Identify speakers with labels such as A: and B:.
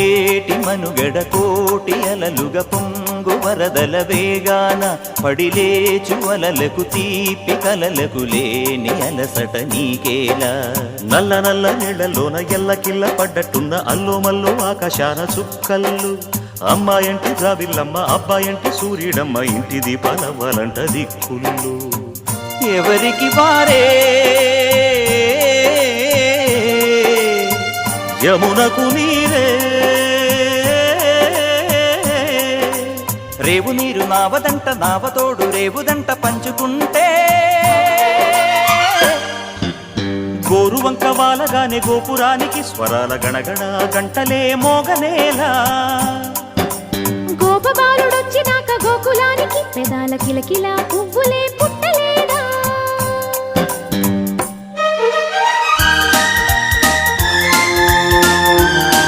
A: పొంగేటి మనుగడ కోటి అలలుగా పొంగు వరదల వేగాన పడిలేచు అలలకు తీపి కలలకు లేని అలసట నీకేలా నల్ల నల్ల నీళ్లలోన ఎల్లకిల్ల పడ్డట్టున్న అల్లో మల్లో ఆకాశాన చుక్కల్లు అమ్మాయంటి ద్రావిల్లమ్మ అబ్బాయంటి సూర్యుడమ్మ ఇంటి దీపాలవ్వాలంట దిక్కులు ఎవరికి వారే యమునకు నీరే రేవు నీరు నావదంట నావతోడు రేవుదంట పంచుకుంటే గోరువంక వాలగానే గోపురానికి స్వరాల గణగణ గంటలే మోగనేలా
B: గోపబాలుడొచ్చినాక గోకులానికి పెదాల కిలకిల పువ్వులే పుట్ట